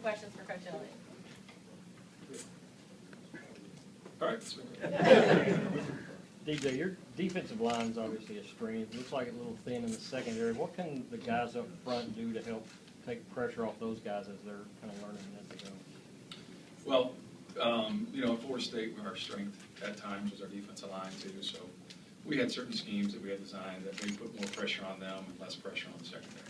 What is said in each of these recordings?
questions for Coach Elliott? All right. DJ, your defensive line is obviously a strength. It looks like a little thin in the secondary. What can the guys up front do to help take pressure off those guys as they're kind of learning as they go? Well, you know, at Florida State, our strength at times was our defensive line too. So we had certain schemes that we had designed that maybe put more pressure on them and less pressure on the secondary.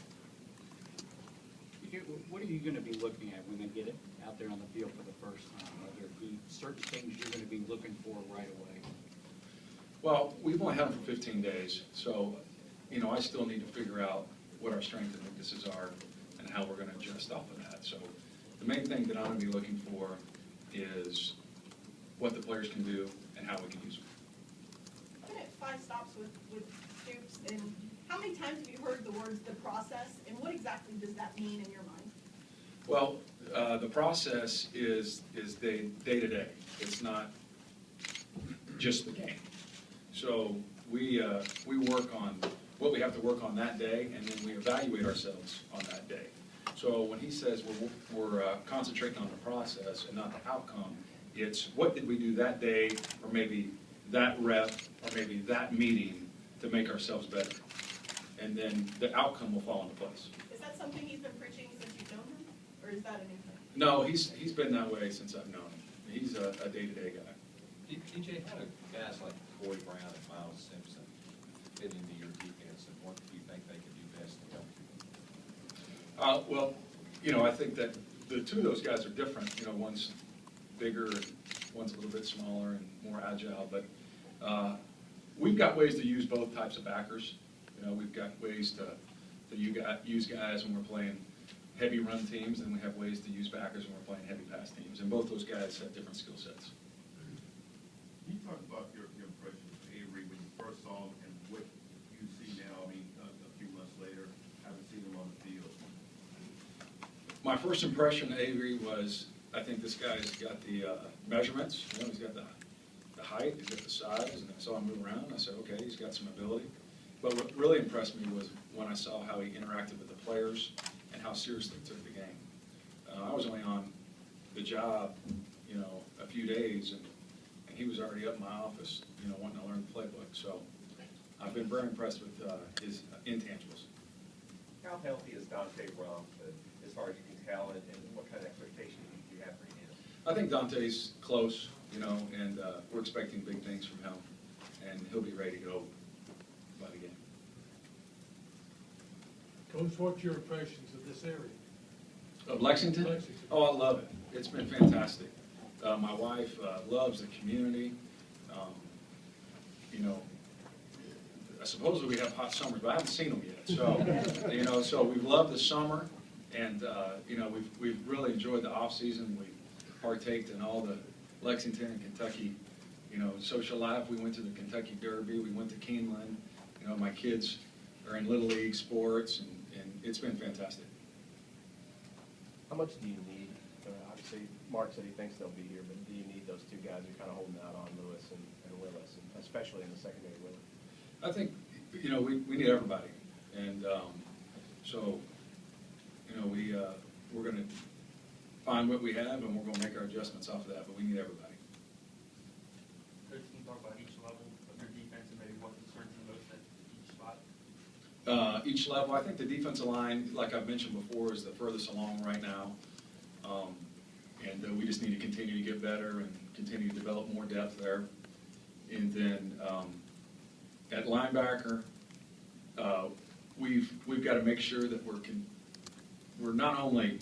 What are you going to be looking at when they get it out there on the field for the first time? Are there be certain things you're going to be looking for right away? Well, we've only had them for 15 days, so, you know, I still need to figure out what our strengths and weaknesses are and how we're going to adjust off of that. So the main thing that I'm going to be looking for is what the players can do and how we can use them. I've been at 5 stops with Stoops, and how many times have you heard the words "the process," and what exactly does that mean in your mind? Well, the process is day to day. It's not just the game. So we work on what we have to work on that day, and then we evaluate ourselves on that day. So when he says we're concentrating on the process and not the outcome, it's what did we do that day, or maybe that rep, or maybe that meeting to make ourselves better. And then the outcome will fall into place. Is that something he's been preaching since you've known him, or is that a new thing? No, he's been that way since I've known him. He's a day-to-day guy. DJ, how do guys like Corey Brown and Miles Simpson fit into your defense, and what do you think they can do best to help you? Well, you know, I think that the two of those guys are different. You know, one's bigger, and one's a little bit smaller and more agile. But we've got ways to use both types of backers. You know, we've got ways to use guys when we're playing heavy run teams, and we have ways to use backers when we're playing heavy pass teams. And both those guys have different skill sets. Can you talk about your impression of Avery when you first saw him and what you see now, I mean, a few months later, having seen him on the field? My first impression of Avery was, I think this guy's got the measurements. You know, he's got the height, he's got the size, and I saw him move around. I said, okay, he's got some ability. But what really impressed me was when I saw how he interacted with the players and how seriously he took the game. I was only on the job, you know, a few days, and he was already up in my office, you know, wanting to learn the playbook. So I've been very impressed with his intangibles. How healthy is Dante Rump, as far as you can tell, and what kind of expectations do you have for him? I think Dante's close, you know, and we're expecting big things from him, and he'll be ready to go by the game. Coach, what's your impressions of this area? Of Lexington? Lexington. Oh, I love it. It's been fantastic. My wife loves the community. You know, supposedly we have hot summers, but I haven't seen them yet. So, you know, so we've loved the summer, and you know, we've really enjoyed the off season. We partaked in all the Lexington and Kentucky, you know, social life. We went to the Kentucky Derby. We went to Keeneland. You know, my kids are in Little League sports, and it's been fantastic. How much do you need? Obviously, Mark said he thinks they'll be here, but do you need those two guys who are kind of holding out on Lewis and Willis, and especially in the secondary with him? I think, you know, we need everybody. And so, you know, we're going to find what we have, and we're going to make our adjustments off of that, but we need everybody. Coach, can you talk about each level of your defense and maybe what concerns you most at each spot? Each level, I think the defensive line, like I've mentioned before, is the furthest along right now. And we just need to continue to get better and continue to develop more depth there. And then at linebacker, we've got to make sure that we're not only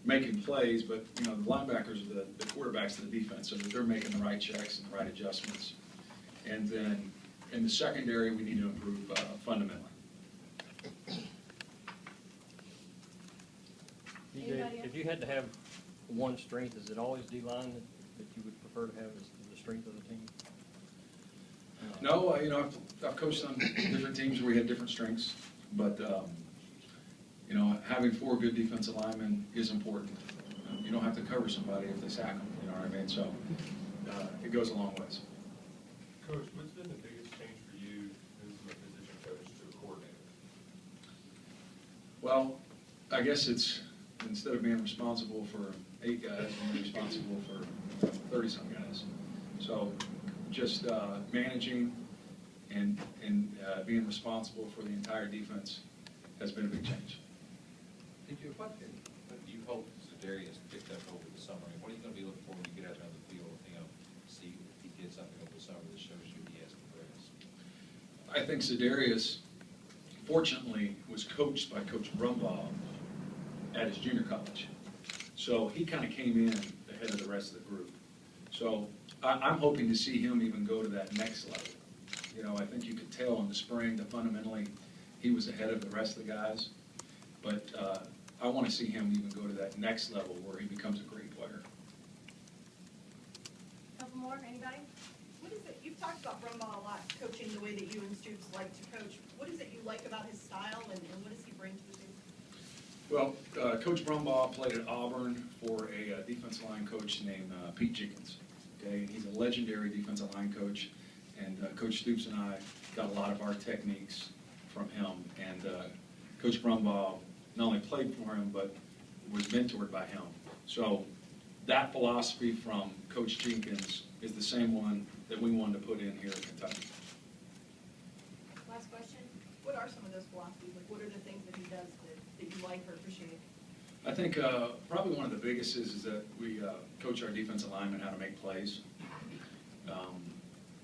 making plays, but you know, the linebackers are the quarterbacks of the defense, so that they're making the right checks and the right adjustments. And then in the secondary, we need to improve fundamentally. DJ, if you had to have one strength, is it always D-line that you would prefer to have as the strength of the team? No, you know, I've coached on different teams where we had different strengths, but you know, having 4 good defensive linemen is important. You don't have to cover somebody if they sack them, you know what I mean? So it goes a long ways. Coach, what's been the biggest change for you as a position coach to a coordinator? Well, I guess it's instead of being responsible for 8 guys, I'm responsible for 30-some guys. So just managing and being responsible for the entire defense has been a big change. What do you hope Zadarius picked up over the summer? And what are you going to be looking for when you get out there on the field, see if he did something over the summer that shows you he has progressed? I think Zadarius, fortunately, was coached by Coach Brumbaugh at his junior college. So he kind of came in ahead of the rest of the group. So I'm hoping to see him even go to that next level. You know, I think you could tell in the spring that fundamentally he was ahead of the rest of the guys. But I want to see him even go to that next level where he becomes a great player. Couple more, anybody? What is it, you've talked about Brumbaugh a lot, coaching the way that you and Stoops like to coach. What is it you like about his style, and what does he bring to the team? Well, Coach Brumbaugh played at Auburn for a defensive line coach named Pete Jenkins. Okay, he's a legendary defensive line coach, and Coach Stoops and I got a lot of our techniques from him. And Coach Brumbaugh not only played for him, but was mentored by him. So that philosophy from Coach Jenkins is the same one that we wanted to put in here at Kentucky. Last question. What are some of those philosophies? Like, what are the things that he does that you like or appreciate? I think probably one of the biggest is that we coach our defensive linemen how to make plays.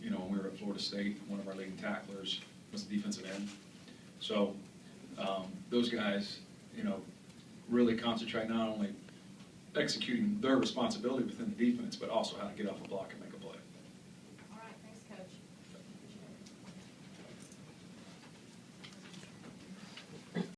You know, when we were at Florida State, one of our leading tacklers was the defensive end. So those guys, you know, really concentrate not only executing their responsibility within the defense, but also how to get off the block and make